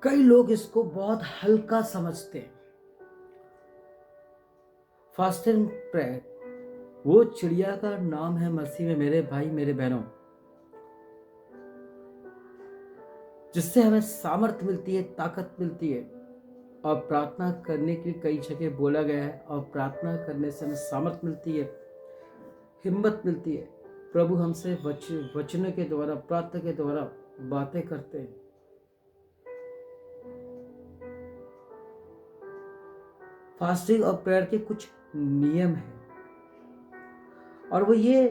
कई लोग इसको बहुत हल्का समझते हैं। फास्टिंग प्रेयर वो चिड़िया का नाम है मसीह में मेरे भाई मेरे बहनों, जिससे हमें सामर्थ मिलती है, ताकत मिलती है। और प्रार्थना करने की कई जगह बोला गया है, और प्रार्थना करने से हमें सामर्थ मिलती है, हिम्मत मिलती है। प्रभु हमसे वचनों के द्वारा, प्रार्थना के द्वारा बातें करते हैं। फास्टिंग और प्रेयर के कुछ नियम हैं, और वो ये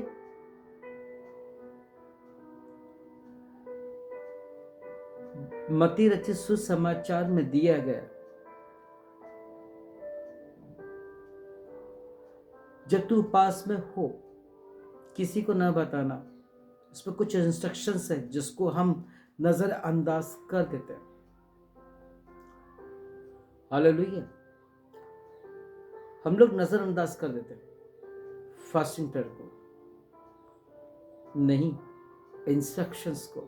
मत्ती रचित सुसमाचार में दिया गया। जब तू उपास में हो, किसी को ना बताना। इसमें कुछ इंस्ट्रक्शंस है जिसको हम नजरअंदाज कर देते हैं। हालेलुया। हम लोग नजरअंदाज कर देते हैं फास्टिंग प्रेयर को, नहीं, इंस्ट्रक्शंस को।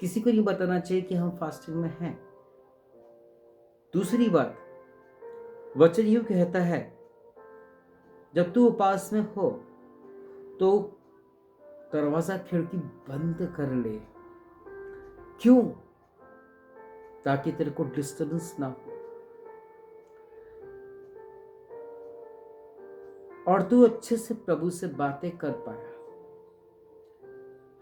किसी को नहीं बताना चाहिए कि हम फास्टिंग में हैं। दूसरी बात, वचन यूं कहता है, जब तू उपास में हो तो दरवाजा खिड़की बंद कर ले। क्यों? ताकि तेरे को डिस्टर्बेंस ना हो, और तू अच्छे से प्रभु से बातें कर पाया।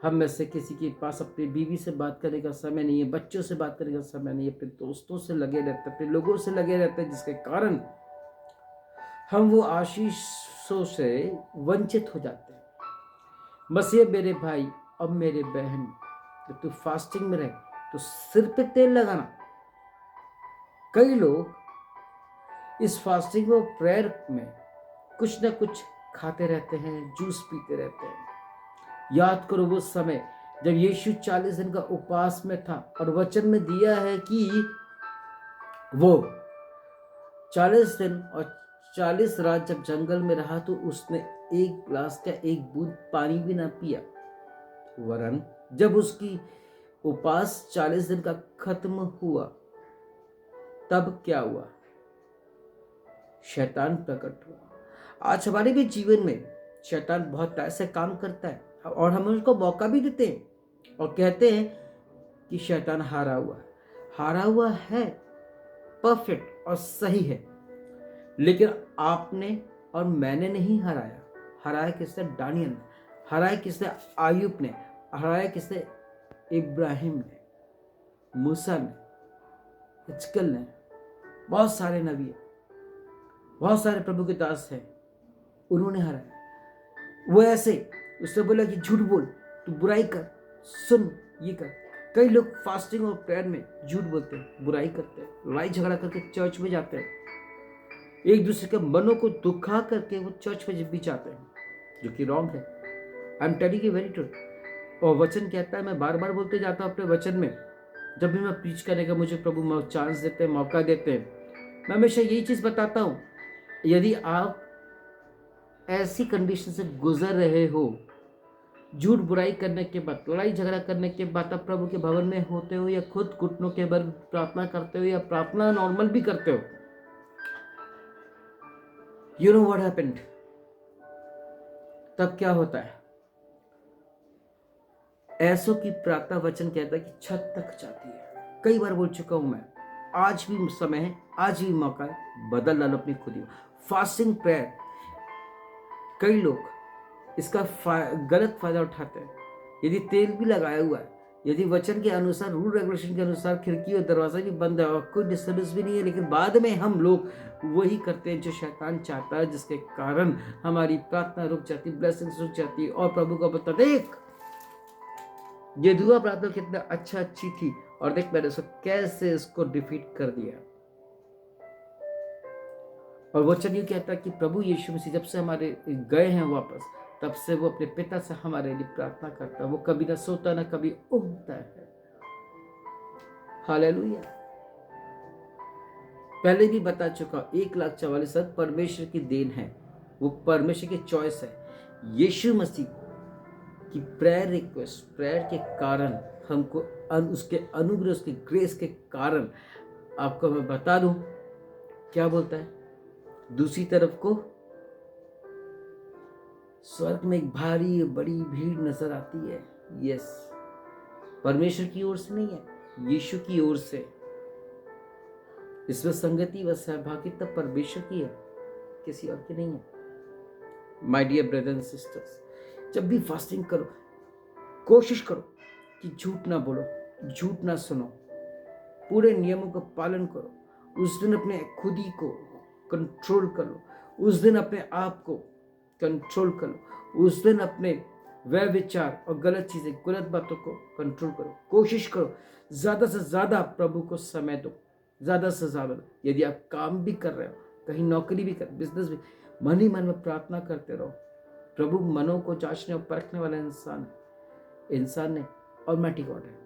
हम में से किसी के पास अपनी बीवी से बात करने का समय नहीं है, बच्चों से बात करने का समय नहीं है, अपने दोस्तों से लगे रहते हैं, अपने लोगों से लगे रहते हैं, जिसके कारण हम वो आशीषों से वंचित हो जाते हैं। बस ये मेरे भाई और मेरे बहन, जब तू फास्टिंग में रहे तो सिर पे तेल लगाना। कई लोग इस फास्टिंग और प्रेयर में कुछ ना कुछ खाते रहते हैं, जूस पीते रहते हैं। याद करो वो समय जब यीशु 40 दिन का उपवास में था, और वचन में दिया है कि वो 40 दिन और 40 रात जब जंगल में रहा तो उसने एक ग्लास का एक बूंद पानी भी ना पिया। वरन जब उसकी उपवास 40 दिन का खत्म हुआ, तब क्या हुआ? शैतान प्रकट हुआ। आज हमारे भी जीवन में शैतान बहुत ऐसे काम करता है, और हम उसको मौका भी देते हैं और कहते हैं कि शैतान हारा हुआ है, परफेक्ट और सही है। लेकिन आपने और मैंने नहीं हराया। हराया किसने? दानियल ने। हराया किसने? आयुब ने। हराया किसने? इब्राहिम ने, मूसा ने, हिजकिय्याह ने। बहुत सारे नबी, बहुत सारे प्रभु के दास हैं, उन्होंने हराया। वो ऐसे उसने बोला कि झूठ बोल, तू बुराई कर, सुन, ये कर। कई लोग फास्टिंग और प्रेयर में झूठ बोलते हैं, बुराई करते हैं, लड़ाई झगड़ा करके चर्च में जाते हैं, एक दूसरे के मनों को दुखा करके वो चर्च में भी जाते हैं, जो कि रॉन्ग है। I am telling you very true. और वचन कहता है, मैं बार बार बोलते जाता हूँ अपने वचन में, जब भी मैं प्रीच करने का मुझे प्रभु चांस देते हैं, मौका देते हैं, मैं हमेशा यही चीज बताता हूँ, यदि आप ऐसी कंडीशन से गुजर रहे हो, झूठ बुराई करने के बाद, लड़ाई झगड़ा करने के बाद, आप प्रभु के भवन में होते हो या खुद घुटनों के बल प्रार्थना करते हो या प्रार्थना नॉर्मल भी करते हो, यू नो व्हाट हैपेंड? तब क्या होता है? ऐसों की प्रार्थना, वचन कहता है कि छत तक जाती है। कई बार बोल चुका हूं मैं, आज भी समय है, आज भी मौका है, बदल डालो अपनी खुदी। फास्टिंग प्रेयर, कई लोग इसका गलत फायदा उठाते हैं। यदि तेल भी लगाया हुआ है, यदि वचन के अनुसार, रूल रेगुलेशन के अनुसार खिड़की और दरवाजा भी बंद है और कोई डिस्टर्बेंस भी नहीं है, लेकिन बाद में हम लोग वही करते हैं जो शैतान चाहता है, जिसके कारण हमारी प्रार्थना रुक जाती, ब्लेसिंग्स रुक जाती, और प्रभु को पता, देख ये दुआ प्रार्थना कितना अच्छी थी, और देख मैंने उसको कैसे इसको डिफीट कर दिया। और वचन यूं कहता है कि प्रभु यीशु मसीह जब से हमारे गए हैं वापस, तब से वो अपने पिता से हमारे लिए प्रार्थना करता है। वो कभी ना सोता ना कभी ऊँघता है। हालेलुया। पहले भी बता चुका, 1,44,000 परमेश्वर की देन है, वो परमेश्वर की चॉइस है। यीशु मसीह की प्रेयर रिक्वेस्ट, प्रेयर के कारण हमको उसके अनुग्रह, उसके ग्रेस के कारण, आपको मैं बता दूं क्या बोलता है, दूसरी तरफ को स्वर्ग में एक भारी बड़ी भीड़ नजर आती है। यस, परमेश्वर की ओर से नहीं है, यीशु की ओर से। इसमें संगति व सहभागिता परमेश्वर की है, किसी और की नहीं है। My dear brothers and sisters, जब भी फास्टिंग करो, कोशिश करो कि झूठ ना बोलो, झूठ ना सुनो, पूरे नियमों का पालन करो। उस दिन अपने खुद ही को कंट्रोल कर लो, उस दिन अपने आप को कंट्रोल कर लो, उस दिन अपने वह विचार और गलत चीजें, गलत बातों को कंट्रोल करो। कोशिश करो ज्यादा से ज्यादा प्रभु को समय दो, ज्यादा से ज्यादा। यदि आप काम भी कर रहे हो, कहीं नौकरी भी कर, बिजनेस भी, मन ही मन में प्रार्थना करते रहो। प्रभु मनों को जांचने और परखने वाला इंसान ने ऑलमाइटी गॉड है।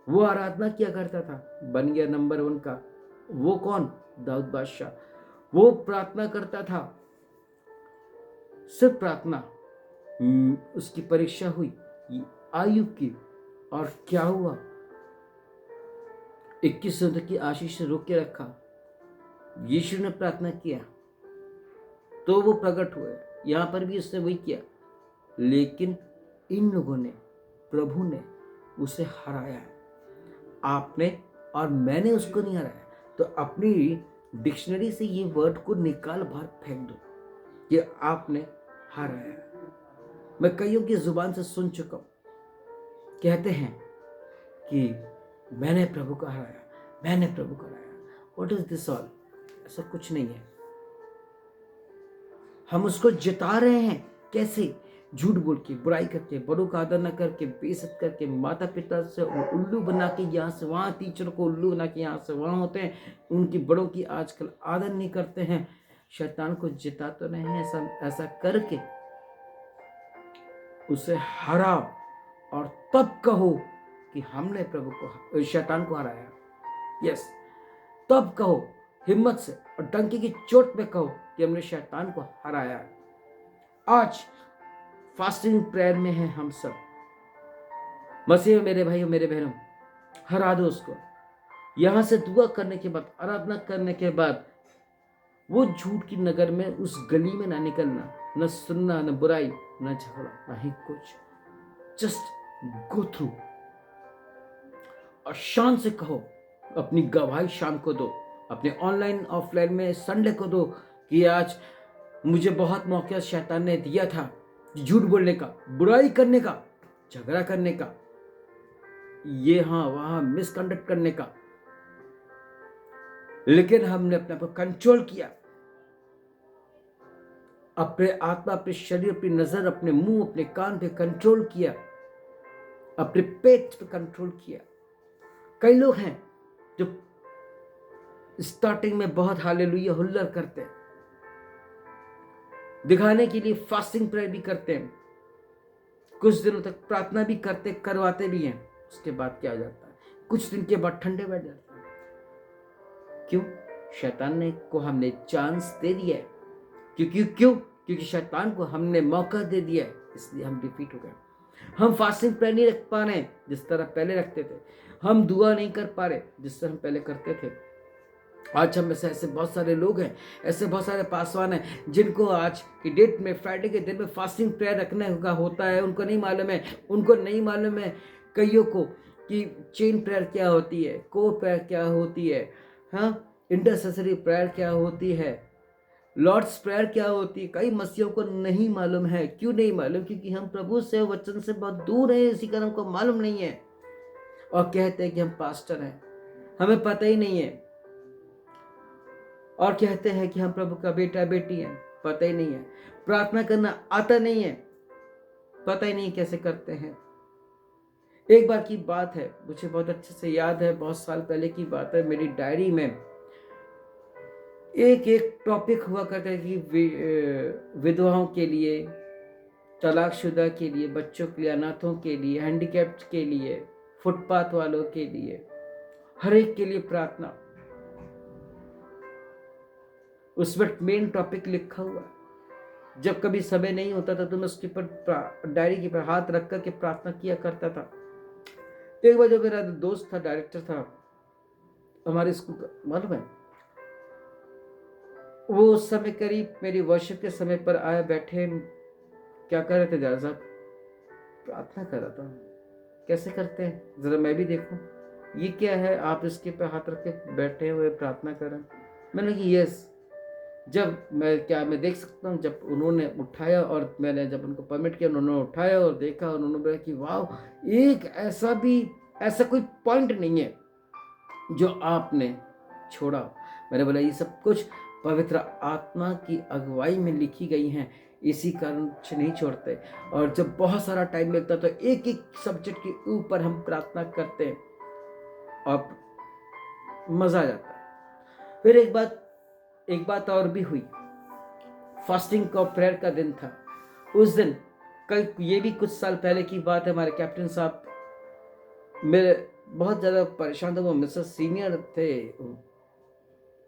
वो आराधना किया करता था, बन गया नंबर 1 का। वो कौन? दाऊद बादशाह। वो प्रार्थना करता था, सिर्फ प्रार्थना। उसकी परीक्षा हुई आयु की, और क्या हुआ? 21 की आशीष से रोक के रखा। यीशु ने प्रार्थना किया तो वो प्रकट हुए। यहां पर भी उसने वही किया, लेकिन इन लोगों ने, प्रभु ने उसे हराया है। आपने और मैंने उसको नहीं हराया। तो अपनी डिक्शनरी से ये वर्ड को निकाल बाहर फेंक दो कि आपने हराया। मैं कईयों की जुबान से सुन चुका हूं, कहते हैं कि मैंने प्रभु को हराया, मैंने प्रभु को हराया। What is this all? ऐसा कुछ नहीं है। हम उसको जिता रहे हैं। कैसे? झूठ बोल के, बुराई करके, बड़ों का आदर न करके, बेइज्जत करके, माता पिता से उल्लू बना के यहाँ से वहाँ, टीचर को उल्लू बना के यहाँ से वहाँ होते हैं, उनकी बड़ों की आजकल आदर नहीं करते हैं। शैतान को जिता तो नहीं है। ऐसा करके उसे हराओ और तब कहो कि हमने प्रभु को, शैतान को हराया। यस, तब कहो हिम्मत से और डंकी की चोट पे कहो कि हमने शैतान को हराया। आज फास्टिंग प्रेयर में है हम सब। मसीह में मेरे भाइयों, मेरे बहनों, हरा दो उसको। यहां से दुआ करने के बाद, आराधना करने के बाद, वो झूठ की नगर में, उस गली में ना निकलना, न सुनना, न बुराई, न झगड़ा, न ही कुछ। जस्ट गो थ्रू और शान से कहो। अपनी गवाही शाम को दो, अपने ऑनलाइन ऑफलाइन में संडे को दो कि आज मुझे बहुत मौका शैतान ने दिया था झूठ बोलने का, बुराई करने का, झगड़ा करने का, ये हाँ वहां मिसकंडक्ट करने का, लेकिन हमने अपने आप को कंट्रोल किया। अपने आत्मा, अपने शरीर, अपनी नजर, अपने मुंह, अपने कान पे कंट्रोल किया, अपने पेट पे कंट्रोल किया। कई लोग हैं जो स्टार्टिंग में बहुत हालेलुया हुल्लड़ करते हैं, दिखाने के लिए फास्टिंग प्रेयर भी करते हैं, कुछ दिनों तक प्रार्थना भी करवाते भी हैं। उसके बाद क्या हो जाता है? कुछ दिन के बाद ठंडे बैठ जाते हैं। क्यों? शैतान ने को हमने चांस दे दिया है। क्योंकि शैतान को हमने मौका दे दिया है, इसलिए हम डिफीट हो गए। हम फास्टिंग प्रेयर नहीं रख पा रहे जिस तरह पहले रखते थे। हम दुआ नहीं कर पा रहे जिस तरह हम पहले करते थे। आज हम में से ऐसे बहुत सारे लोग हैं, ऐसे बहुत सारे पासवान हैं जिनको आज की डेट में, फ्राइडे के दिन में फास्टिंग प्रेयर रखने का होता है। उनको नहीं मालूम है कईयों को कि चेन प्रेयर क्या होती है, कोर प्रेयर क्या होती है, हाँ, इंटरसेसरी प्रेयर क्या होती है, लॉर्ड्स प्रेयर क्या होती है। कई मसीहों को नहीं मालूम है। क्यों नहीं मालूम? क्योंकि हम प्रभु से, वचन से बहुत दूर हैं, इसी कारण हमको मालूम नहीं है। और कहते हैं कि हम पास्टर हैं, हमें पता ही नहीं है। और कहते हैं कि हम प्रभु का बेटा बेटी हैं, पता ही नहीं है। प्रार्थना करना आता नहीं है, पता ही नहीं कैसे करते हैं। एक बार की बात है, मुझे बहुत अच्छे से याद है, बहुत साल पहले की बात है। मेरी डायरी में एक टॉपिक हुआ करता है कि विधवाओं के लिए, तलाकशुदा के लिए, बच्चों के लिए, अनाथों के लिए, हैंडीकैप्ड के लिए, फुटपाथ वालों के लिए, हर एक के लिए प्रार्थना। उसमें मेन टॉपिक लिखा हुआ। जब कभी समय नहीं होता था तो मैं उसके ऊपर डायरी के ऊपर हाथ रख कर के प्रार्थना किया करता था। एक बार जो मेरा दोस्त था, डायरेक्टर था हमारे स्कूल का, मालूम है, वो उस समय करीब मेरी वर्शिप के समय पर आया, बैठे क्या कर रहे थे जारा साहब? प्रार्थना कर रहा था। कैसे करते हैं जरा मैं भी देखूं, ये क्या है, आप इसके पे हाथ रख के बैठे हुए प्रार्थना कर रहे हैं? मैंने कहा यस। जब मैं देख सकता हूँ, जब उन्होंने उठाया और मैंने जब उनको परमिट किया, उन्होंने उठाया और देखा और उन्होंने बोला कि वाह, एक ऐसा कोई पॉइंट नहीं है जो आपने छोड़ा। मैंने बोला ये सब कुछ पवित्र आत्मा की अगुवाई में लिखी गई हैं, इसी कारण से नहीं छोड़ते। और जब बहुत सारा टाइम मिलता तो एक एक सब्जेक्ट के ऊपर हम प्रार्थना करते हैं और मजा आ जाता है। फिर एक बात और भी हुई। फास्टिंग का प्रेयर का दिन था उस दिन, कल ये भी कुछ साल पहले की बात है। हमारे कैप्टन साहब मेरे बहुत ज़्यादा परेशान थे, वो मुझसे सीनियर थे,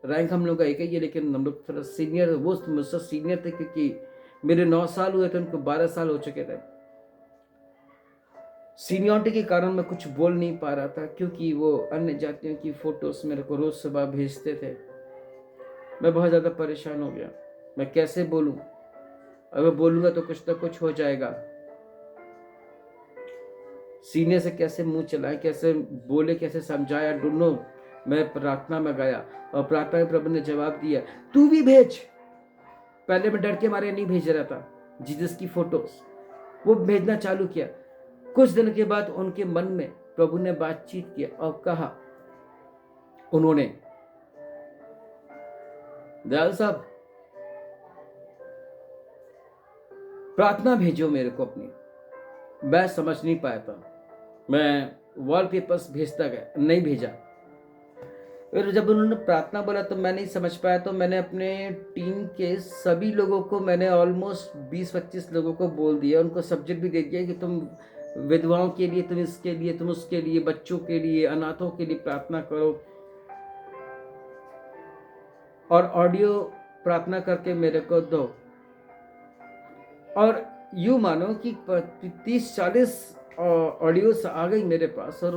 रैंक हम लोग का एक ही है लेकिन हम लोग थोड़ा सीनियर, वो मुझसे सीनियर थे क्योंकि मेरे 9 साल हुए थे, उनको 12 साल हो चुके थे। सीनियरिटी के कारण मैं कुछ बोल नहीं पा रहा था क्योंकि वो अन्य जातियों की फोटोज मेरे को रोज सुबह भेजते थे। मैं बहुत ज़्यादा परेशान हो गया, मैं कैसे बोलूं, अगर बोलूंगा तो कुछ ना कुछ हो जाएगा, सीनियर से कैसे मुंह चलाए, कैसे बोले, कैसे समझाया, दोनों। मैं प्रार्थना में गया और प्रार्थना में प्रभु ने जवाब दिया, तू भी भेज। पहले मैं डर के मारे नहीं भेज रहा था जीसस की फोटोज, वो भेजना चालू किया। कुछ दिन के बाद उनके मन में प्रभु ने बातचीत किया और कहा, उन्होंने, दयाल साहब प्रार्थना भेजो मेरे को अपनी। मैं समझ नहीं पाया था, मैं वॉलपेपर्स भेजता गया, नहीं भेजा। फिर जब उन्होंने प्रार्थना बोला तो मैं नहीं समझ पाया, तो मैंने अपने टीम के सभी लोगों को, मैंने ऑलमोस्ट 20-25 लोगों को बोल दिया, उनको सब्जेक्ट भी दे दिया कि तुम विधवाओं के लिए, तुम इसके लिए, तुम उसके लिए, बच्चों के लिए, अनाथों के लिए प्रार्थना करो। और ऑडियो प्रार्थना करके मेरे को दो। और यूँ मानो कि 30-40 ऑडियोस आ गई मेरे पास और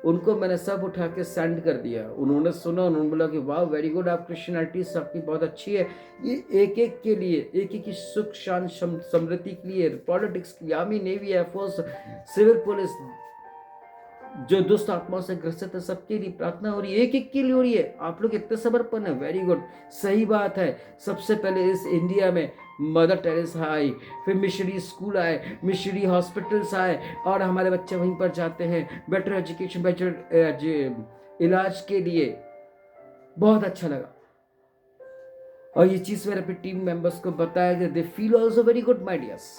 उनको मैंने सब उठा के सेंड कर दिया। उन्होंने सुना, उन्होंने बोला कि वाह वेरी गुड, आप क्रिश्चियनिटी सबकी बहुत अच्छी है। ये एक एक के लिए, एक एक की सुख शांति समृद्धि के लिए, पॉलिटिक्स के लिए, army, navy, air force, civil police, जो दुष्ट आत्माओं से ग्रसित है, सबके लिए प्रार्थना हो रही है, एक एक के लिए हो रही है। आप लोग इतने समर्पण है, वेरी गुड, सही बात है। सबसे पहले इस इंडिया में मदर टेरेसा आई, फिर मिशनरी स्कूल आए, मिशनरी हॉस्पिटल्स आए और हमारे बच्चे वहीं पर जाते हैं बेटर एजुकेशन, बेटर इलाज के लिए। बहुत अच्छा लगा और ये चीज मैंने अपने टीम मेंबर्स को बताया कि they feel also very good my dears.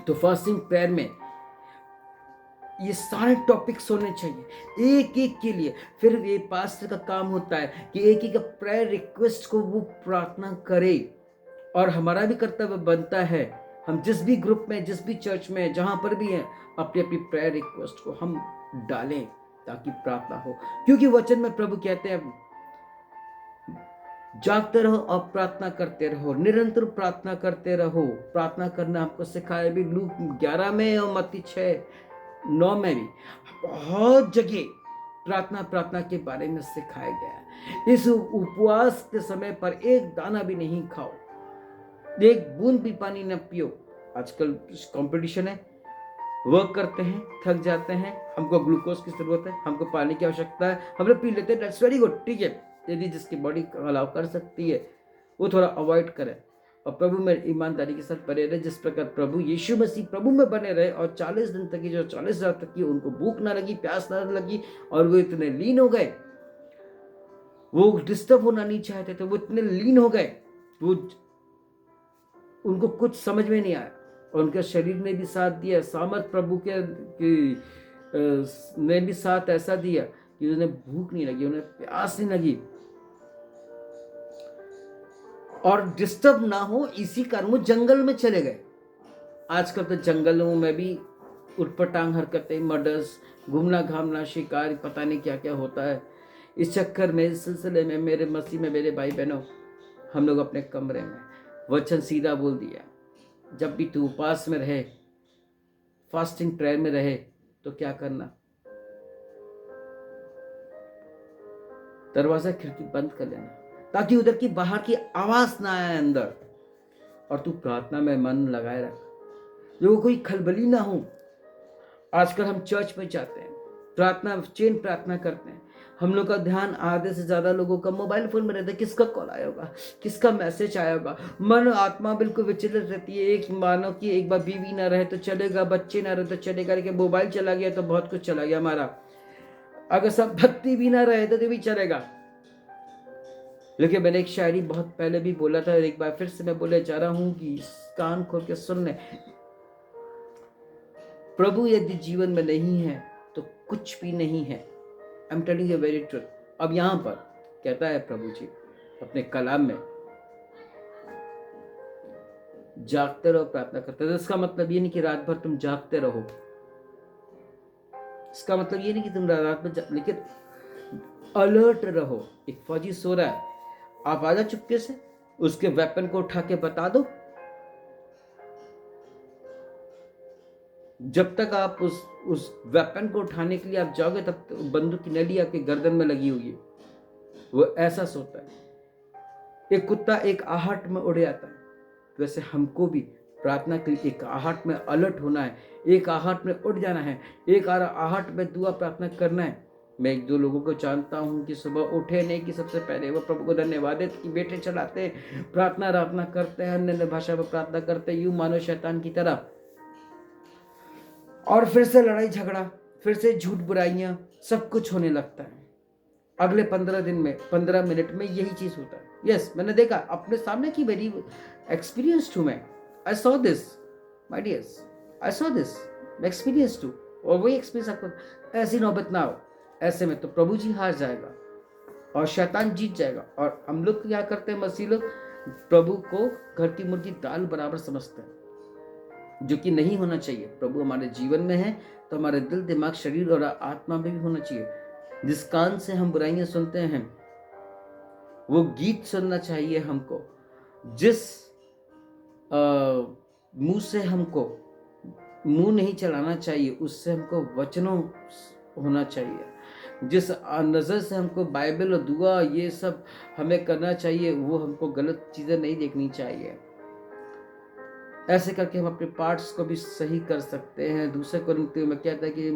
तो फास्टिंग प्रेयर में ये सारे टॉपिक्स होने चाहिए एक एक के लिए। फिर ये पास्टर का काम होता है कि एक एक प्रेयर रिक्वेस्ट को वो प्रार्थना करे, और हमारा भी कर्तव्य बनता है, हम जिस भी ग्रुप में, जिस भी चर्च में, जहां पर भी हैं, अपनी अपनी प्रेयर रिक्वेस्ट को हम डालें ताकि प्रार्थना हो। क्योंकि वचन में प्रभु कहते हैं, जागते रहो और प्रार्थना करते रहो, निरंतर प्रार्थना करते रहो। प्रार्थना करना हमको सिखाया भी लूक 11 में और मत्ती 6:9 में भी बहुत जगह प्रार्थना के बारे में सिखाया गया है। इस उपवास के समय पर एक दाना भी नहीं खाओ, एक बूंद भी पानी न पियो। आजकल कंपटीशन है, वर्क करते हैं, थक जाते हैं, हमको ग्लूकोज की जरूरत है, हमको पानी की आवश्यकता है, हम लोग पी लेते हैं, दैट्स वेरी गुड, ठीक है। यदि जिसकी बॉडी अलाउ कर सकती है वो थोड़ा अवॉइड करे और प्रभु में ईमानदारी के साथ बने रहे, जिस प्रकार प्रभु यीशु मसीह प्रभु में बने रहे। और 40 दिन तक की, जो 40 रात तक की, उनको भूख ना लगी, प्यास ना लगी और वो इतने लीन हो गए, वो डिस्टर्ब होना नहीं चाहते थे, वो इतने लीन हो गए, वो उनको कुछ समझ में नहीं आया। और उनके शरीर ने भी साथ दिया, सामर्थ प्रभु ने भी साथ ऐसा दिया कि उन्हें भूख नहीं लगी, उन्हें प्यास नहीं लगी। और डिस्टर्ब ना हो इसी कारण वो जंगल में चले गए। आजकल तो जंगलों में भी उटपटांग हरकतें, मर्डर्स, घूमना घामना, शिकार, पता नहीं क्या क्या होता है। इस चक्कर में, इस सिलसिले में मेरे मसीह में मेरे भाई बहनों, हम लोग अपने कमरे में वचन सीधा बोल दिया, जब भी तू उपवास में रहे, फास्टिंग प्रेयर में रहे, तो क्या करना, दरवाजा खिड़की बंद कर लेना, ताकि उधर की बाहर की आवाज ना आए अंदर, और तू प्रार्थना में मन लगाए रख, जो कोई खलबली ना हो। आजकल हम चर्च में जाते हैं, प्रार्थना चेन प्रार्थना करते हैं, हम लोग का ध्यान आधे से ज्यादा लोगों का मोबाइल फोन में रहता है, किसका कॉल आया होगा, किसका मैसेज आया होगा। मन आत्मा बिल्कुल विचलित रहती है। एक मानो कि एक बार बीवी ना रहे तो चलेगा, बच्चे ना रहे तो चलेगा, लेकिन मोबाइल चला गया तो बहुत कुछ चला गया हमारा। अगर सब भक्ति भी ना रहे तो भी चलेगा। लेकिन मैंने एक शायरी बहुत पहले भी बोला था, एक बार फिर से मैं बोले जा रहा हूं कि कान खोल के सुन ले। प्रभु यदि जीवन में नहीं है तो कुछ भी नहीं है। I am telling you very truth. अब यहां पर कहता है प्रभु जी अपने कलाम में, जागते रहो प्रार्थना करते रहो। इसका मतलब ये नहीं कि रात भर तुम जागते रहो, इसका मतलब ये नहीं कि तुम रात भर लेकिन अलर्ट रहो। एक फौजी सो रहा है, आप आ जाओ चुपके से, उसके वेपन को उठा के बता दो। जब तक आप उस वेपन को उठाने के लिए आप जाओगे, तब तक बंदूक की नली आपके गर्दन में लगी हुई है। वो ऐसा सोता है। एक कुत्ता एक आहट में उड़ जाता है, वैसे हमको भी प्रार्थना के लिए एक आहट में अलर्ट होना है, एक आहट में उठ जाना है, एक आहट में दुआ प्रार्थना करना है। मैं एक दो लोगों को जानता हूं कि सुबह उठे नहीं कि सबसे पहले वो प्रभु को धन्यवाद देते कि बेटे चलाते हैं, प्रार्थना करते हैं, अन्य भाषा में प्रार्थना करते हैं, यूं मानो शैतान की तरह। और फिर से लड़ाई झगड़ा, फिर से झूठ बुराइयां, सब कुछ होने लगता है। अगले 15 दिन में 15 मिनट में यही चीज होता है। यस, मैंने देखा अपने सामने की, वेरी एक्सपीरियंस टू। मैं I saw this my dears, I saw this, experience too. और वही एक्सपीरियंस आपको ऐसी नौबत ना हो। ऐसे में तो प्रभु जी हार जाएगा और शैतान जीत जाएगा। और हम लोग क्या करते हैं, मसीह लोग प्रभु को घर की मुर्गी दाल बराबर समझते हैं, जो कि नहीं होना चाहिए। प्रभु हमारे जीवन में है तो हमारे दिल, दिमाग, शरीर और आत्मा में भी होना चाहिए। जिस कान से हम बुराइयां सुनते हैं वो गीत सुनना चाहिए हमको। जिस मुंह से हमको मुंह नहीं चलाना चाहिए, उससे हमको वचनों होना चाहिए। जिस नज़र से हमको बाइबल और दुआ ये सब हमें करना चाहिए, वो हमको गलत चीज़ें नहीं देखनी चाहिए। ऐसे करके हम अपने पार्ट्स को भी सही कर सकते हैं। दूसरे कोरिन्थियों में कहता है कि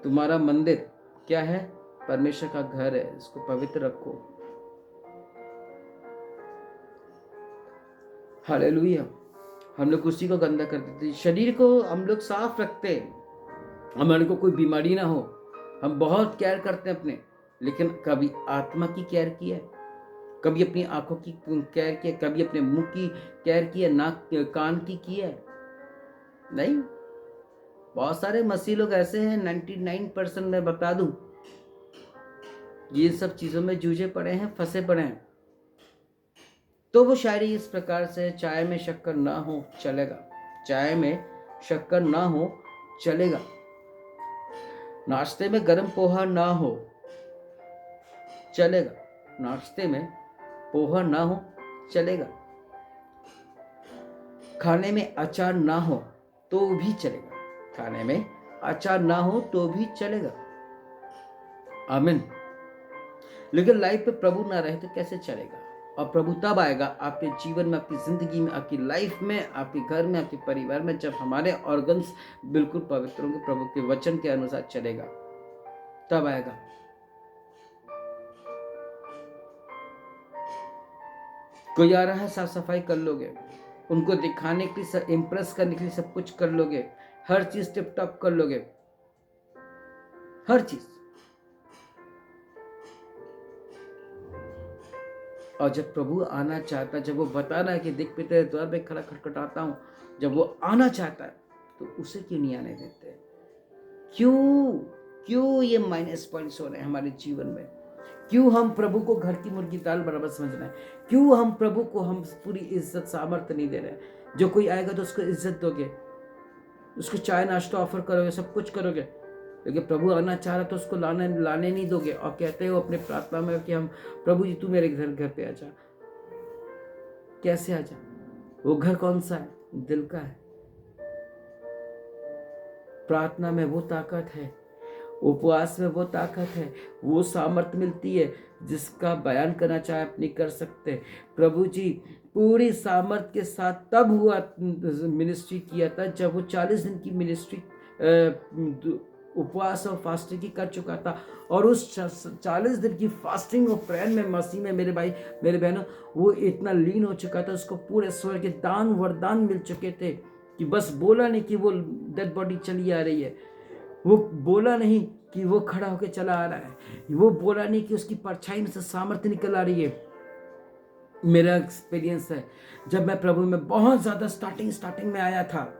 तुम्हारा मंदिर क्या है, परमेश्वर का घर है, इसको पवित्र रखो। हालेलुया। हम लोग उसी को गंदा कर देते, शरीर को हम लोग साफ रखते हैं, हमारे को कोई बीमारी ना हो। हम बहुत केयर करते हैं अपने, लेकिन कभी आत्मा की केयर की है, कभी अपनी आंखों की केयर की है, कभी अपने मुंह की केयर की है, नाक कान की है? नहीं। बहुत सारे मसीह लोग ऐसे हैं, 99% मैं बता दूं, ये सब चीजों में जूझे पड़े हैं, फंसे पड़े हैं। तो वो शायरी इस प्रकार से, चाय में शक्कर ना हो चलेगा, चाय में शक्कर ना हो चलेगा, नाश्ते में गर्म पोहा ना हो चलेगा, नाश्ते में पोहा ना हो चलेगा, खाने में अचार ना हो तो भी चलेगा, खाने में अचार ना हो तो भी चलेगा। आमीन। लेकिन लाइफ पे प्रभु ना रहे तो कैसे चलेगा? और प्रभु तब आएगा आपके जीवन में, आपकी जिंदगी में, आपकी लाइफ में, आपके घर में, आपके परिवार में, जब हमारे ऑर्गन्स बिल्कुल पवित्र होंगे, प्रभु के वचन के अनुसार चलेगा, तब आएगा। कोई आ रहा है, साफ सफाई कर लोगे, उनको दिखाने के लिए, इंप्रेस करने के लिए सब कुछ कर लोगे, हर चीज टिप टॉप कर लोगे, हर चीज। और जब प्रभु आना चाहता है, जब वो बताना है कि देख पिता द्वार पे खड़ा खटखटाता हूं, जब वो आना चाहता है तो उसे क्यों नहीं आने देते? क्यों ये माइनस पॉइंट्स हो रहे हैं हमारे जीवन में? क्यों हम प्रभु को घर की मुर्गी दाल बराबर समझ रहे हैं? क्यों हम प्रभु को हम पूरी इज्जत सामर्थ्य नहीं दे रहे हैं? जो कोई आएगा तो उसको इज्जत दोगे, उसको चाय नाश्ता ऑफर करोगे, सब कुछ करोगे, लेकिन प्रभु आना चाह रहा तो उसको लाने नहीं दोगे। और कहते हो अपने प्रार्थना में कि हम, प्रभु जी तू मेरे घर पे आ जा। कैसे आ जा? वो घर कौन सा है? दिल का है। प्रार्थना में वो ताकत है, उपवास में वो ताकत है, वो सामर्थ मिलती है जिसका बयान करना चाहे आप नहीं कर सकते। प्रभु जी पूरी सामर्थ के साथ तब हुआ मिनिस्ट्री किया था जब वो 40 दिन की मिनिस्ट्री उपवास और फास्टिंग की कर चुका था। और उस 40 दिन की फास्टिंग और प्रेयर में मसीह में मेरे भाई मेरे बहनों वो इतना लीन हो चुका था, उसको पूरे स्वर्ग के दान वरदान मिल चुके थे कि बस बोला नहीं कि वो डेड बॉडी चली आ रही है, वो बोला नहीं कि वो खड़ा होकर चला आ रहा है, वो बोला नहीं कि उसकी परछाई में से सामर्थ्य निकल आ रही है। मेरा एक्सपीरियंस है जब मैं प्रभु में बहुत ज़्यादा स्टार्टिंग में आया था,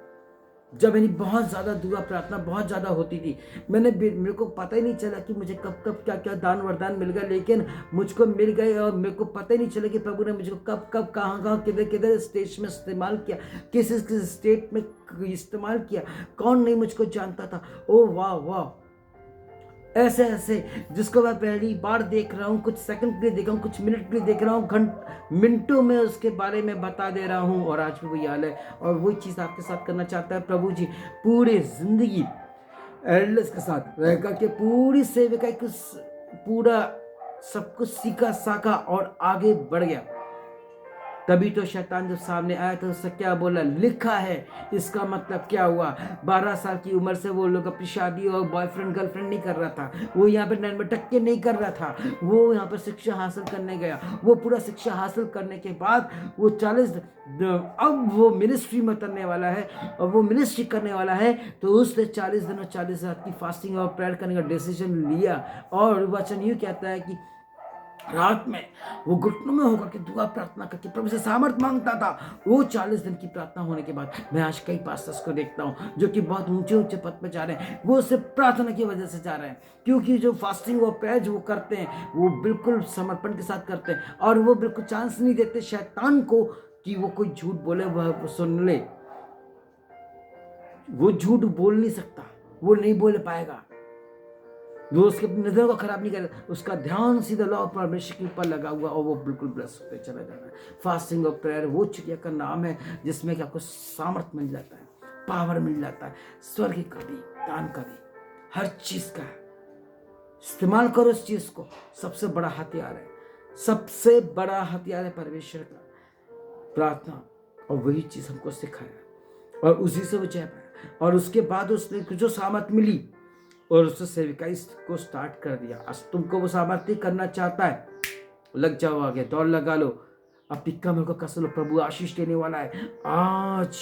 जब मेरी बहुत ज़्यादा दुआ प्रार्थना बहुत ज़्यादा होती थी, मेरे को पता ही नहीं चला कि मुझे कब कब क्या क्या दान वरदान मिल गया, लेकिन मुझको मिल गए और मेरे को पता ही नहीं चला कि प्रभु ने मुझको कब कब कहाँ किधर स्टेज में इस्तेमाल किया, किस स्टेट में इस्तेमाल किया, कौन नहीं मुझको जानता था। ओ वाह वाह, ऐसे ऐसे जिसको मैं पहली बार देख रहा हूँ, कुछ सेकंड के लिए देख रहा हूँ, कुछ मिनट के लिए देख रहा हूँ, मिनटों में उसके बारे में बता दे रहा हूँ। और आज भी वही हाल है और वही चीज़ आपके साथ करना चाहता है प्रभु जी। पूरे जिंदगी एल्डर्स के साथ रह करके पूरी सेविका कुछ पूरा सब कुछ सीखा साखा और आगे बढ़ गया। तभी तो शैतान जब सामने आया तो उससे क्या बोला, लिखा है। इसका मतलब क्या हुआ, 12 साल की उम्र से वो लोग अपनी शादी और बॉयफ्रेंड गर्लफ्रेंड नहीं कर रहा था, वो यहाँ पे नटके नहीं कर रहा था, वो यहाँ पर शिक्षा हासिल करने गया। वो पूरा शिक्षा हासिल करने के बाद वो 40 अब वो मिनिस्ट्री में उतरने वाला है और वो मिनिस्ट्री करने वाला है। तो उसने 40 दिन और 40 रात की फास्टिंग और प्रेयर करने का डिसीजन लिया। और वचन यूँ कहता है कि रात में वो घुटनों में होकर के दुआ प्रार्थना करके प्रभु से सामर्थ मांगता था। वो 40 दिन की प्रार्थना होने के बाद मैं आज कई पास्टर्स को देखता हूँ जो कि बहुत ऊंचे ऊंचे पद पे जा रहे हैं, वो सिर्फ प्रार्थना की वजह से जा रहे हैं, क्योंकि जो फास्टिंग और प्रेयर जो करते हैं वो बिल्कुल समर्पण के साथ करते हैं और वो बिल्कुल चांस नहीं देते शैतान को कि वो कोई झूठ बोले, वह सुन ले। वो झूठ बोल नहीं सकता, वो नहीं बोल पाएगा, वो उसके नजर को खराब नहीं करे, उसका ध्यान सीधा लॉ परमेश्वर के ऊपर लगा हुआ और वो बिल्कुल ब्लेस होते चला जा रहा है। फास्टिंग और प्रेयर वो चिड़िया का नाम है जिसमें कि आपको सामर्थ मिल जाता है, पावर मिल जाता है, स्वर्ग का भी दान का भी, हर चीज का इस्तेमाल करो। इस चीज को सबसे बड़ा हथियार है, सबसे बड़ा हथियार है परमेश्वर का प्रार्थना, और वही चीज हमको सिखाया और उसी से वो जय पाया। और उसके बाद उसने जो सामर्थ मिली और उससे सेविकाई को स्टार्ट कर दिया। आज तुमको वो सामर्थ्य करना चाहता है, लग जाओ आगे, दौड़ लगा लो, अपनी कमर को कस लो, प्रभु आशीष देने वाला है। आज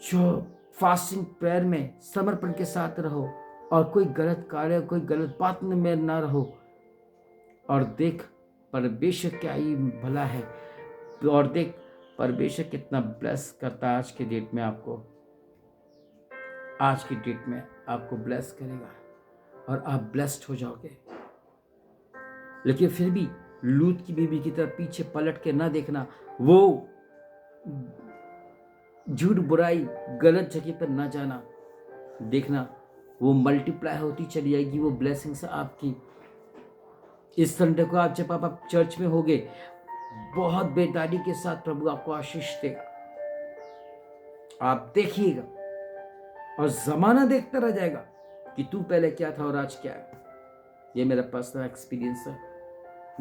जो फास्टिंग प्रेयर में समर्पण के साथ रहो और कोई गलत कार्य कोई गलत बात में ना रहो, और देख परमेश्वर क्या ही भला है, और देख परमेश्वर कितना ब्लेस करता है। आज के डेट में आपको, आज की डेट में आपको ब्लेस करेगा और आप ब्लेस्ड हो जाओगे। लेकिन फिर भी लूत की बीवी की तरफ पीछे पलट के ना देखना, वो झूठ बुराई गलत जगह पर ना जाना, देखना वो मल्टीप्लाई होती चली जाएगी वो ब्लेसिंग्स आपकी। इस संडे को आप जब आप चर्च में होगे, बहुत बेदारी के साथ प्रभु आपको आशीष देगा, आप देखिएगा और जमाना देखता रह जाएगा कि तू पहले क्या था और आज क्या है। ये मेरा पर्सनल एक्सपीरियंस है,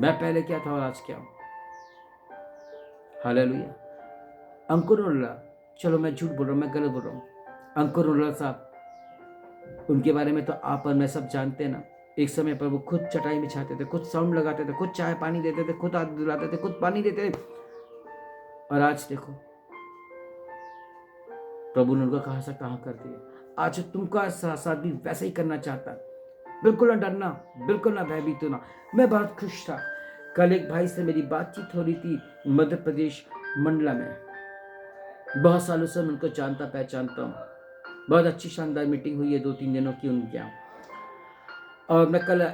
मैं पहले क्या था और आज क्या हूं। हालेलुया। अंकुर उल्ला, चलो मैं झूठ बोल रहा हूं, मैं गलत बोल रहा हूं। अंकुर उल्ला साहब, उनके बारे में तो आप और मैं सब जानते हैं ना। एक समय पर वो खुद चटाई बिछाते थे, खुद साउंड लगाते थे, खुद चाय पानी देते थे, खुद हाथ धुलाते थे, खुद पानी देते थे। और आज देखो प्रभु ने उनका कहा सा कहाँ कर दिया। आज तुमका साथ भी वैसे ही करना चाहता है। बिल्कुल ना डरना, बिल्कुल ना भयभीत होना। मैं बहुत खुश था, कल एक भाई से मेरी बातचीत हो रही थी मध्य प्रदेश मंडला में। बहुत सालों से मैं उनको जानता पहचानता हूँ, बहुत अच्छी शानदार मीटिंग हुई है 2-3 दिनों की उनके यहाँ। और मैं कल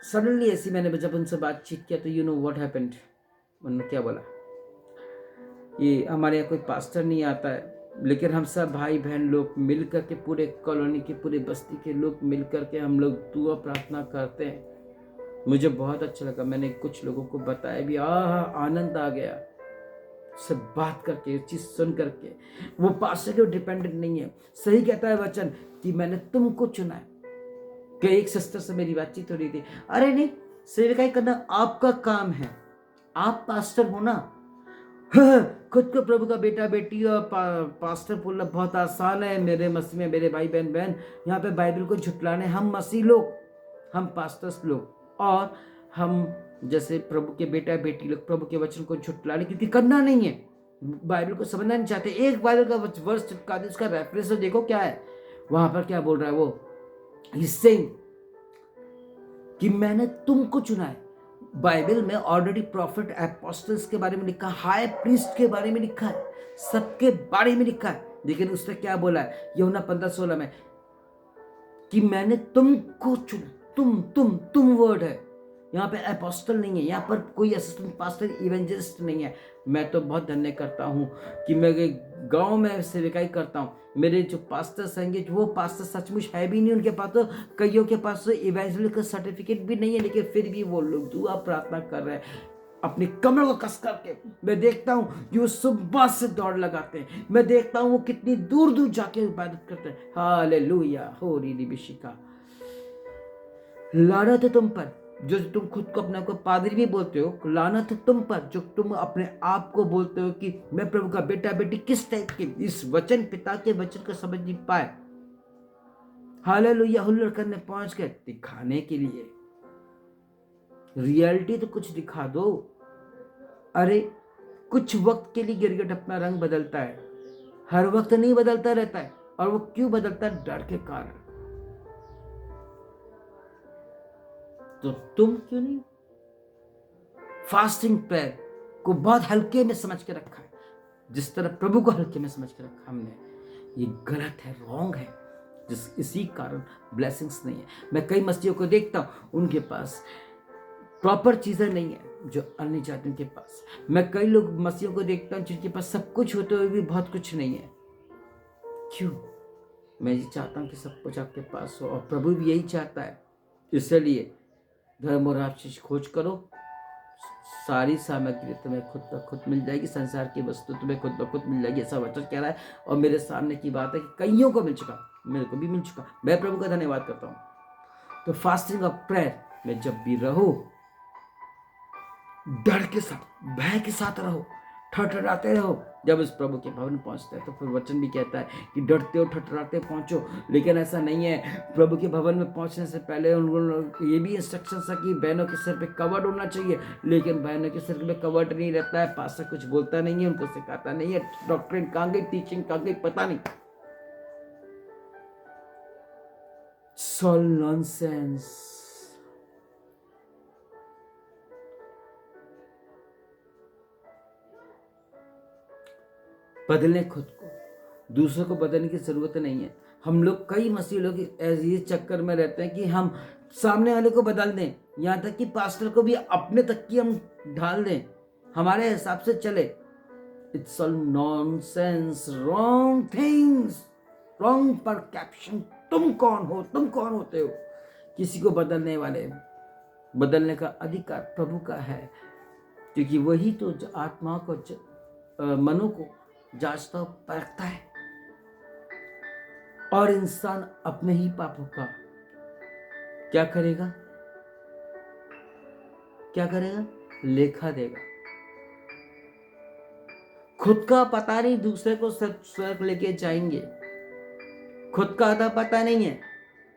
सडनली ऐसी मैंने जब उनसे बातचीत किया तो यू नो व्हाट हैपेंड, उन्होंने क्या बोला, ये हमारे यहाँ कोई पास्टर नहीं आता है, लेकिन हम सब भाई बहन लोग मिल कर के, पूरे कॉलोनी के पूरे बस्ती के लोग मिल कर के हम लोग दुआ प्रार्थना करते हैं। मुझे बहुत अच्छा लगा, मैंने कुछ लोगों को बताया भी, आनंद आ गया। से बात करके, चीज सुन करके। वो पास्टर के डिपेंडेंट नहीं है। सही कहता है वचन कि मैंने तुमको चुना है। कि एक सिस्टर से मेरी बातचीत हो रही थी, अरे नहीं, सेवकाई करना आपका काम है, आप पास्टर हो ना। खुद को प्रभु का बेटा बेटी और पास्टर बोलना बहुत आसान है। मेरे मसीह में मेरे भाई बहन यहाँ पे बाइबल को झुटलाने हम मसीह लोग, हम पास्टर्स लोग, और हम जैसे प्रभु के बेटा बेटी लोग प्रभु के वचन को झुटलाने, क्योंकि करना नहीं है, बाइबल को समझना नहीं चाहते। एक बाइबल का वर्स चिपका दे, उसका रेफरेंस देखो क्या है, वहां पर क्या बोल रहा है वो, इससे कि मैंने तुमको चुना है। बाइबल में ऑलरेडी प्रॉफिट एपोस्टल्स के बारे में लिखा, हाई प्रीस्ट के बारे में लिखा है, सबके बारे में लिखा है। लेकिन उसने क्या बोला है यूहन्ना 15:16 में कि मैंने तुमको चुना। तुम वर्ड है यहाँ पे, एपोस्टल नहीं है यहाँ पर, कोई असिस्टेंट पास्टर इवेंजलिस्ट नहीं है। मैं तो बहुत धन्य करता हूँ कि मैं गांव में सेवकाई करता हूँ। मेरे जो पास्टर्स हैं वो पास्टर सचमुच है भी नहीं, उनके पास तो कईयों के पास तो इवेंजलिस्ट का सर्टिफिकेट भी नहीं है, लेकिन फिर भी वो लोग दुआ प्रार्थना कर रहे हैं अपनी कमर को कस करके। मैं देखता हूँ कि वो सुबह से दौड़ लगाते हैं, मैं देखता हूँ वो कितनी दूर दूर जाके इबादत करते हैं। हालेलुया, हो री बिशिका। लानत है तुम पर जो तुम खुद को अपने आप को पादरी भी बोलते हो, लानत है तुम पर जो तुम अपने आप को बोलते हो कि मैं प्रभु का बेटा बेटी। किस टाइप के, इस वचन, पिता के वचन को समझ नहीं पाए। हालेलुया, हुल्लड़ करने पहुंच गए दिखाने के लिए। रियलिटी तो कुछ दिखा दो। अरे कुछ वक्त के लिए गिरगिट अपना रंग बदलता है, हर वक्त नहीं बदलता रहता है। और वो क्यों बदलता है? डर के कारण। तो तुम क्यों नहीं फास्टिंग प्रेयर को बहुत हल्के में समझ के रखा है, जिस तरह प्रभु को हल्के में समझ के रखा हमने? ये गलत है, रॉन्ग है। इसी कारण ब्लेसिंग्स नहीं है। मैं कई मसीहियों को देखता हूं, उनके पास प्रॉपर चीजें नहीं है जो अन्य जातियों के पास। मैं कई लोग मसीहियों को देखता हूं जिनके पास सब कुछ होते हुए भी बहुत कुछ नहीं है। क्यों? मैं ये चाहता हूं कि सब कुछ आपके पास हो, और प्रभु भी यही चाहता है। इसलिए धर्म और आशीष खोज करो, सारी सामग्री तुम्हें खुद ब खुद मिल जाएगी, संसार की वस्तु तुम्हें खुद ब खुद मिल जाएगी, ऐसा वचन कह रहा है। और मेरे सामने की बात है कि कईयों को मिल चुका, मेरे को भी मिल चुका। मैं प्रभु का धन्यवाद करता हूँ। तो फास्टिंग और प्रेयर में जब भी रहो, डर के साथ, भय के साथ रहो, ठठराते रहो। जब इस प्रभु के भवन पहुंचते हैं तो फिर वचन भी कहता है कि डरते हो ठठराते पहुंचो। लेकिन ऐसा नहीं है। प्रभु के भवन में पहुंचने से पहले उनको ये भी इंस्ट्रक्शन था कि बहनों के सिर पे कवर्ड होना चाहिए, लेकिन बहनों के सिर पे कवर्ड नहीं रहता है। पास्टर कुछ बोलता नहीं है, उनको सिखाता नहीं है, डॉक्ट्रिन कहाँ गई, टीचिंग कहाँ गई, पता नहीं। सॉल नॉनसेंस। बदलने खुद को, दूसरों को बदलने की जरूरत नहीं है। हम लोग, कई मसीह लोग इस चक्कर में रहते हैं कि हम सामने वाले को बदल दें, यहाँ तक कि पास्टर को भी अपने तक की हम ढाल दें, हमारे हिसाब से चले। It's all nonsense, wrong things, wrong perception. तुम कौन हो? तुम कौन होते हो किसी को बदलने वाले? बदलने का अधिकार प्रभु का है, क्योंकि वही तो आत्मा को, मनो को जांचता परखता है। और इंसान अपने ही पापों का क्या करेगा? क्या करेगा? लेखा देगा। खुद का पता नहीं, दूसरे को स्वर्ग लेके जाएंगे। खुद का आता पता नहीं है,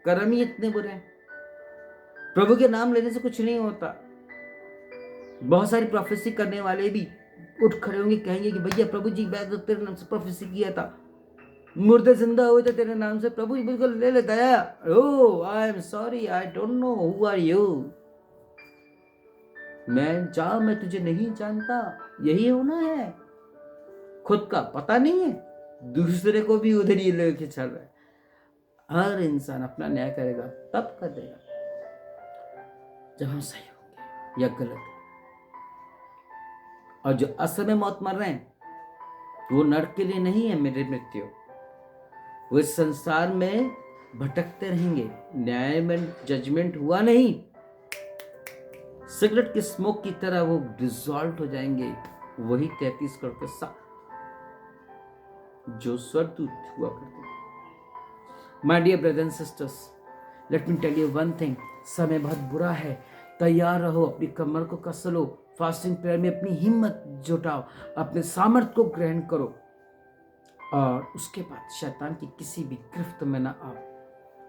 कर्म ही इतने बुरे हैं। प्रभु के नाम लेने से कुछ नहीं होता। बहुत सारी प्रोफेसी करने वाले भी उठ खड़े होंगे, कहेंगे कि भैया प्रभु जी, मैं तो तेरे नाम से प्रोफेसी किया था, मुर्दे जिंदा हुए थे तेरे नाम से। प्रभु जी बिल्कुल ले लेता है। Oh, I am sorry, I don't know who are you. मैं तुझे नहीं जानता। यही होना है। खुद का पता नहीं है, दूसरे को भी उधर ही लेके चल रहा है। हर इंसान अपना न्याय करेगा तब कर देगा जब हम सही होंगे या गलत। और जो असमय मौत मर रहे हैं वो नरक के लिए नहीं है मेरे मृत्यु, वो इस संसार में भटकते रहेंगे। न्याय में जजमेंट हुआ नहीं, सिगरेट की स्मोक की तरह वो डिसॉल्व हो जाएंगे, वही 33 करोड़ के साथ जो स्वर्गदूत हुआ करते थे। My dear brothers and sisters, let me tell you one thing, समय बहुत बुरा है। तैयार रहो, अपनी कमर को कस लो, फास्टिंग प्रेयर में अपनी हिम्मत जुटाओ, अपने सामर्थ्य को ग्रहण करो, और उसके बाद शैतान की किसी भी गिरफ्त में ना आओ,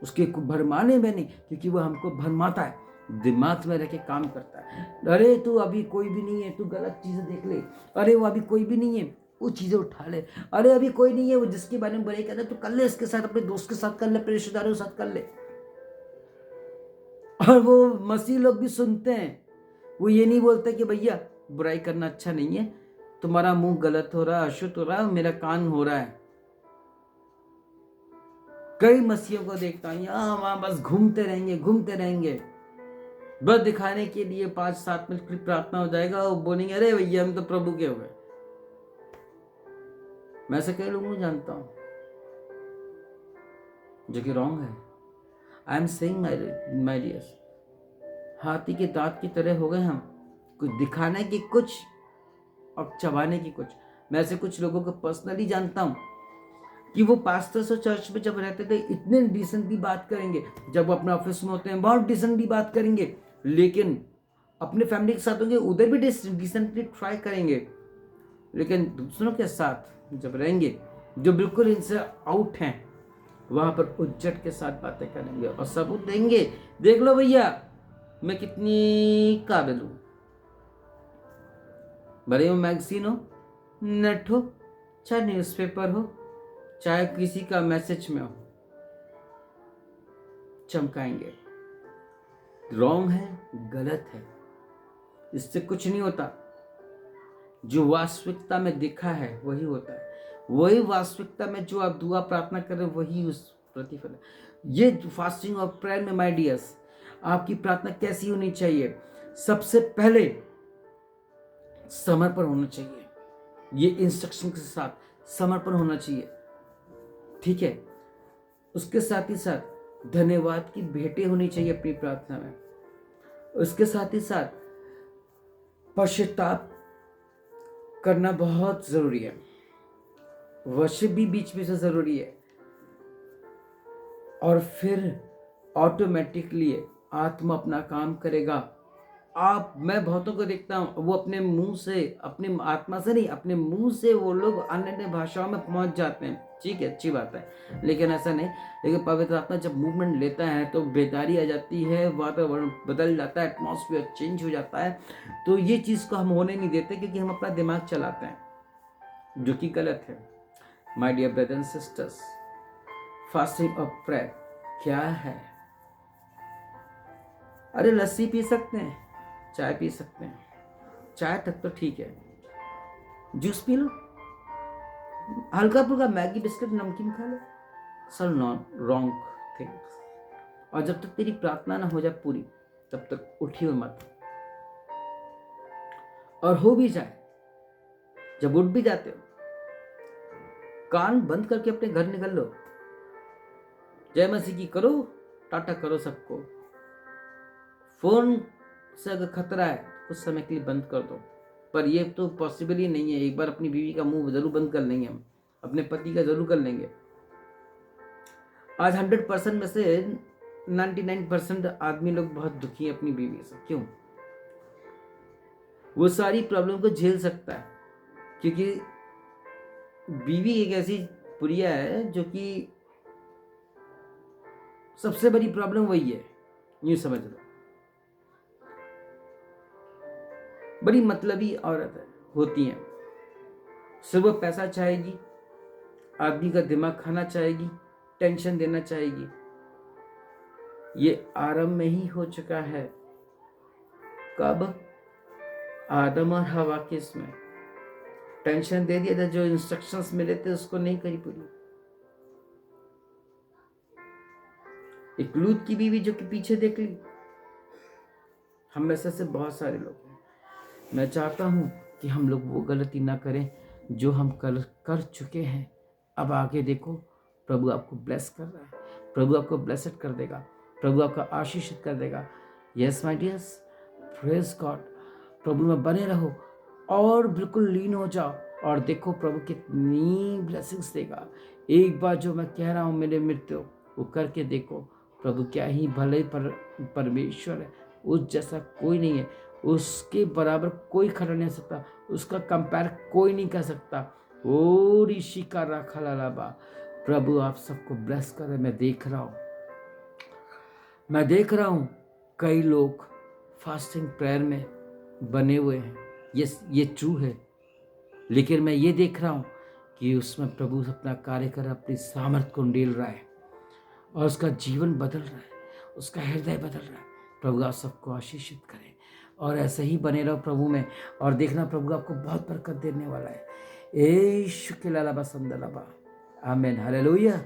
उसके को भरमाने में नहीं, क्योंकि वो हमको भरमाता है, दिमाग में रह के काम करता है। अरे तू अभी कोई भी नहीं है, तू गलत चीजें देख ले, अरे वो अभी कोई भी नहीं है, वो चीजें उठा ले, अरे अभी कोई नहीं है, वो जिसके बारे में बुराई कर रहा है तो कर ले, इसके साथ, अपने दोस्त के साथ कर ले, अपने रिश्तेदारों के साथ कर ले। और वो मसीह लोग भी सुनते हैं, वो ये नहीं बोलते कि भैया बुराई करना अच्छा नहीं है, तुम्हारा मुंह गलत हो रहा है, अशुद्ध हो रहा है, मेरा कान हो रहा है। कई मसीहों को देखता हूं यहाँ वहां बस घूमते रहेंगे, बस दिखाने के लिए 5-7 मिनट की प्रार्थना हो जाएगा, वो बोलेंगे अरे भैया हम तो प्रभु के हो गए। मैं ऐसे कई लोगों को जानता हूं, जो कि रॉन्ग है। I am saying my dears, हाथी के दांत की तरह हो गए हम, कुछ दिखाने की कुछ और चबाने की कुछ। मैं ऐसे कुछ लोगों को पर्सनली जानता हूं कि वो पास्टर्स और चर्च में जब रहते थे इतने डिसेंटली बात करेंगे, जब वो अपने ऑफिस में होते हैं बहुत डिसेंटली बात करेंगे, लेकिन अपने फैमिली के साथ होंगे उधर भी डिसेंटली ट्राई करेंगे, लेकिन दूसरों के साथ जब रहेंगे जो बिल्कुल इनसे आउट हैं, वहां पर उज्जट के साथ बातें करेंगे और सबूत देंगे, देख लो भैया मैं कितनी काबिल हूं। भले वो मैगजीन हो, नेट हो, चाहे न्यूज़पेपर हो, चाहे किसी का मैसेज में हो, चमकाएंगे। रॉन्ग है, गलत है, इससे कुछ नहीं होता। जो वास्तविकता में दिखा है वही होता है, वही वास्तविकता में जो आप दुआ प्रार्थना कर रहे हैं वही उस प्रतिफल है। ये फास्टिंग और प्रेयर में माय डियर्स, आपकी प्रार्थना कैसी होनी चाहिए? सबसे पहले समर्पण होना चाहिए, ये इंस्ट्रक्शन के साथ समर्पण होना चाहिए, ठीक है। उसके साथ ही साथ धन्यवाद की भेंटें होनी चाहिए अपनी प्रार्थना में। उसके साथ ही साथ पश्चाताप करना बहुत जरूरी है, वर्शिप भी बीच में से जरूरी है, और फिर ऑटोमेटिकली आत्मा अपना काम करेगा। मैं बहुतों को देखता हूँ, वो अपने मुंह से, अपने आत्मा से नहीं, अपने मुंह से वो लोग अन्य भाषाओं में पहुंच जाते हैं, ठीक है, अच्छी बात है, लेकिन ऐसा नहीं। लेकिन पवित्र आत्मा जब मूवमेंट लेता है तो बेदारी आ जाती है, वातावरण बदल जाता है, एटमॉस्फेयर चेंज हो जाता है। तो ये चीज़ को हम होने नहीं देते, क्योंकि हम अपना दिमाग चलाते हैं, जो कि गलत है। My dear brothers and sisters, fasting और प्रेयर क्या है? अरे लस्सी पी सकते हैं, चाय पी सकते हैं, चाय तक तो ठीक है, जूस पी लो, हल्का फुल्का मैगी बिस्किट नमकीन खा लो, सब रॉन्ग थिंग्स। और जब तक तेरी प्रार्थना ना हो जाए पूरी, तब तक उठियो मत। और हो भी जाए, जब उठ भी जाते हो, कान बंद करके अपने घर निकल लो, जय मसीह की करो, टाटा करो सबको। फोन से अगर खतरा है कुछ समय के लिए बंद कर दो, पर ये तो पॉसिबल ही नहीं है। एक बार अपनी बीवी का मुंह जरूर बंद कर लेंगे हम, अपने पति का जरूर कर लेंगे। आज 100% में से 99% आदमी लोग बहुत दुखी है अपनी बीवी से। क्यों? वो सारी प्रॉब्लम को झेल सकता है, क्योंकि बीवी एक ऐसी पुरिया है जो कि सबसे बड़ी प्रॉब्लम वही है, यूं समझ लो। बड़ी मतलबी औरत होती हैं, सिर्फ वो पैसा चाहेगी, आदमी का दिमाग खाना चाहेगी, टेंशन देना चाहेगी। ये आरंभ में ही हो चुका है। कब? आदम और हवा के इसमें टेंशन दे दिया था, जो इंस्ट्रक्शंस मिले थे उसको नहीं करी पूरी। एक लूत की बीवी जो कि पीछे देख ली। हम में से बहुत सारे लोग हैं। मैं चाहता हूं कि हम लोग वो गलती ना करें जो हम कर चुके हैं। अब आगे देखो, प्रभु आपको ब्लेस कर रहा है, प्रभु आपको ब्लेसड कर देगा, प्रभु आपका आशीषित कर देगा। Yes my dears, praise God. प्रभु में बने रहो और बिल्कुल लीन हो जाओ और देखो प्रभु कितनी ब्लेसिंग्स देगा। एक बार जो मैं कह रहा हूँ मेरे मित्र, वो करके देखो। प्रभु क्या ही भले परमेश्वर है, उस जैसा कोई नहीं है, उसके बराबर कोई खड़ा नहीं हो सकता, उसका कंपेयर कोई नहीं कर सकता। ओ ऋषि का राखा लालाबा। प्रभु आप सबको ब्लेस करे। मैं देख रहा हूँ कई लोग फास्टिंग प्रेयर में बने हुए हैं, ये ट्रू है, लेकिन मैं ये देख रहा हूँ कि उसमें प्रभु अपना कार्य कर अपनी सामर्थ को उंडेल रहा है और उसका जीवन बदल रहा है, उसका हृदय बदल रहा है। प्रभु आप सबको आशीषित करें और ऐसे ही बने रहो प्रभु में, और देखना प्रभु आपको बहुत बरकत देने वाला है। यीशु के लाला बसंदलाबा। आमीन, हालेलुया।